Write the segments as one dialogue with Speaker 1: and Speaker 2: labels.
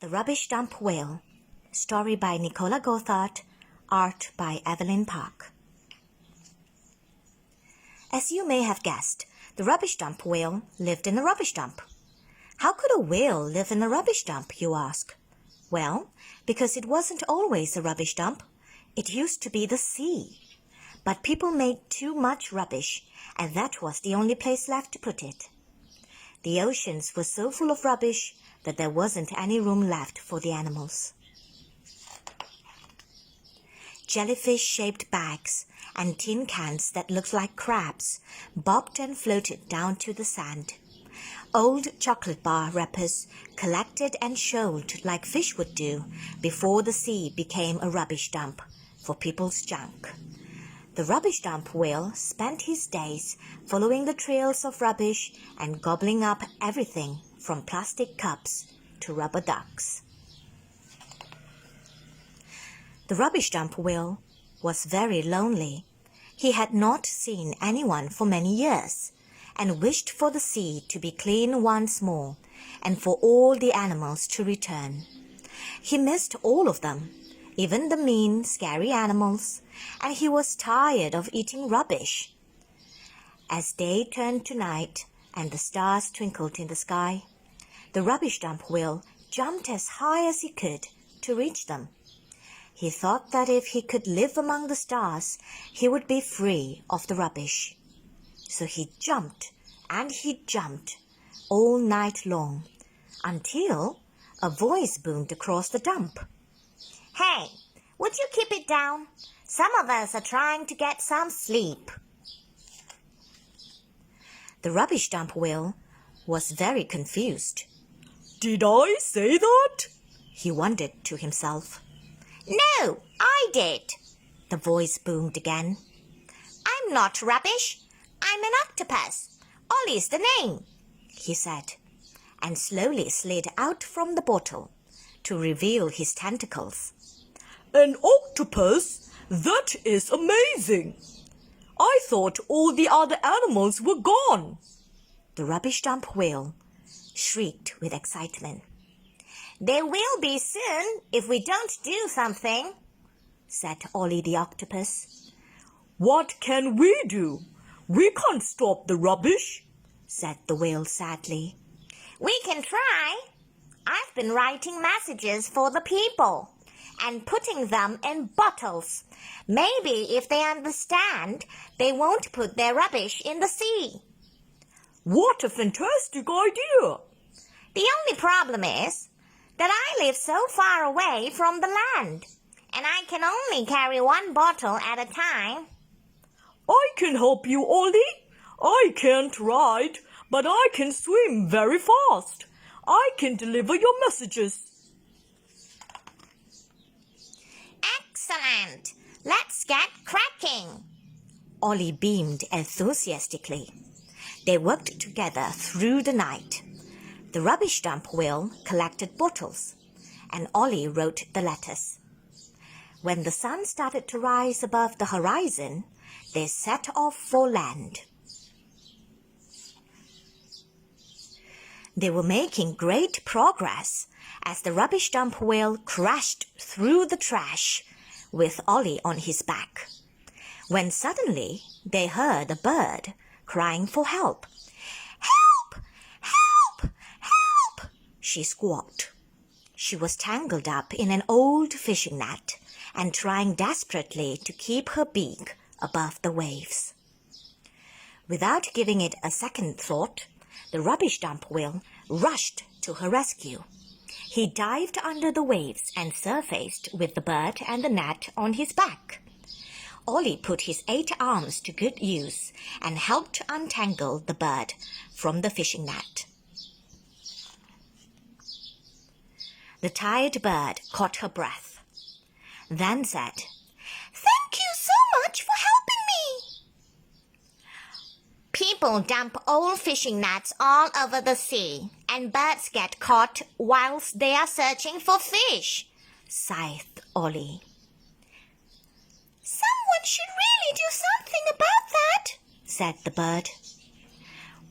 Speaker 1: The Rubbish Dump Whale. Story by Nicola Gothard. Art by Evelyn Park. As you may have guessed, the rubbish dump whale lived in a rubbish dump. How could a whale live in a rubbish dump, you ask? Well, because it wasn't always a rubbish dump. It used to be the sea. But people made too much rubbish, and that was the only place left to put it. The oceans were so full of rubbish that there wasn't any room left for the animals. Jellyfish-shaped bags and tin cans that looked like crabs bobbed and floated down to the sand. Old chocolate bar wrappers collected and shoaled like fish would do before the sea became a rubbish dump for people's junk. The rubbish dump whale spent his days following the trails of rubbish and gobbling up everything from plastic cups to rubber ducks. The rubbish dump whale was very lonely. He had not seen anyone for many years and wished for the sea to be clean once more and for all the animals to return. He missed all of them, even the mean, scary animals, and he was tired of eating rubbish. As day turned to night and the stars twinkled in the sky, the rubbish dump whale jumped as high as he could to reach them. He thought that if he could live among the stars, he would be free of the rubbish. So he jumped and he jumped all night long until a voice boomed across the dump. "Hey, would you keep it down? Some of us are trying to get some sleep." The rubbish dump whale was very confused.
Speaker 2: "Did I say that?"
Speaker 1: he wondered to himself. "No, I did," the voice boomed again. "I'm not rubbish. I'm an octopus. Ollie's the name," he said, and slowly slid out from the bottle to reveal his tentacles.
Speaker 2: "An octopus? That is amazing! I thought all the other animals were gone."
Speaker 1: The rubbish dump whale shrieked with excitement. "They will be soon if we don't do something," said Ollie the octopus.
Speaker 2: "What can we do? We can't stop the rubbish,"
Speaker 1: said the whale sadly. "We can try. I've been writing messages for the people and putting them in bottles. Maybe if they understand, they won't put their rubbish in the sea."
Speaker 2: "What a fantastic idea!"
Speaker 1: "The only problem is that I live so far away from the land, and I can only carry one bottle at a time."
Speaker 2: "I can help you, Ollie. I can't ride, but I can swim very fast. I can deliver your messages."
Speaker 1: "Excellent! Let's get cracking!" Ollie beamed enthusiastically. They worked together through the night. The rubbish dump whale collected bottles, and Ollie wrote the letters. When the sun started to rise above the horizon, they set off for land. They were making great progress as the rubbish dump whale crashed through the trash with Ollie on his back, when suddenly they heard a bird crying for help. "Help! Help! Help!" she squawked. She was tangled up in an old fishing net and trying desperately to keep her beak above the waves. Without giving it a second thought, the rubbish dump whale rushed to her rescue. He dived under the waves and surfaced with the bird and the net on his back. Ollie put his 8 arms to good use and helped untangle the bird from the fishing net. The tired bird caught her breath, then said, "Thank you so much for helping me." "People dump old fishing nets all over the sea, and birds get caught whilst they are searching for fish," sighed Ollie. "Someone should really do something about that," said the bird.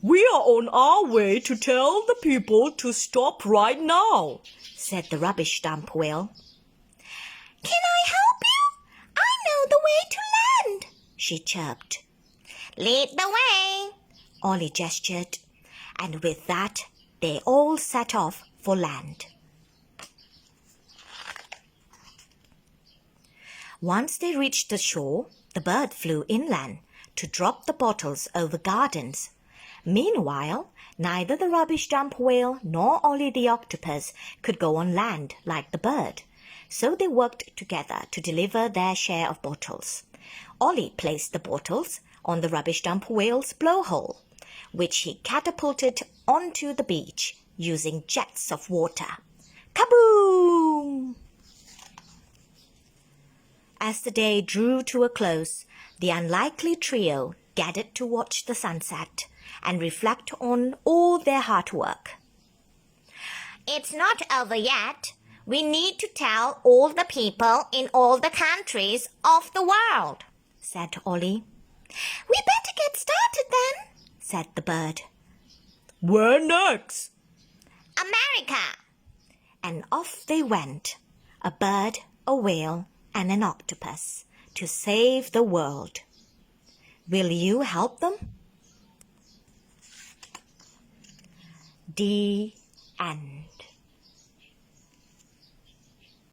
Speaker 2: We are on our way to tell the people to stop right now,
Speaker 1: said the rubbish dump whale. Can I help you? I know the way to land, she chirped. Lead the way, Ollie gestured, and with that they all set off for land. Once they reached the shore, the bird flew inland to drop the bottles over gardens. Meanwhile, neither the rubbish dump whale nor Ollie the octopus could go on land like the bird, so they worked together to deliver their share of bottles. Ollie placed the bottles on the rubbish dump whale's blowhole, which he catapulted onto the beach using jets of water. Kaboom! As the day drew to a close, the unlikely trio gathered to watch the sunset and reflect on all their hard work. It's not over yet. We need to tell all the people in all the countries of the world, said Ollie. We better get started then, said the bird.
Speaker 2: Where next?
Speaker 1: America. And off they went, a bird, a whale, and an octopus, to save the world. Will you help them? The end.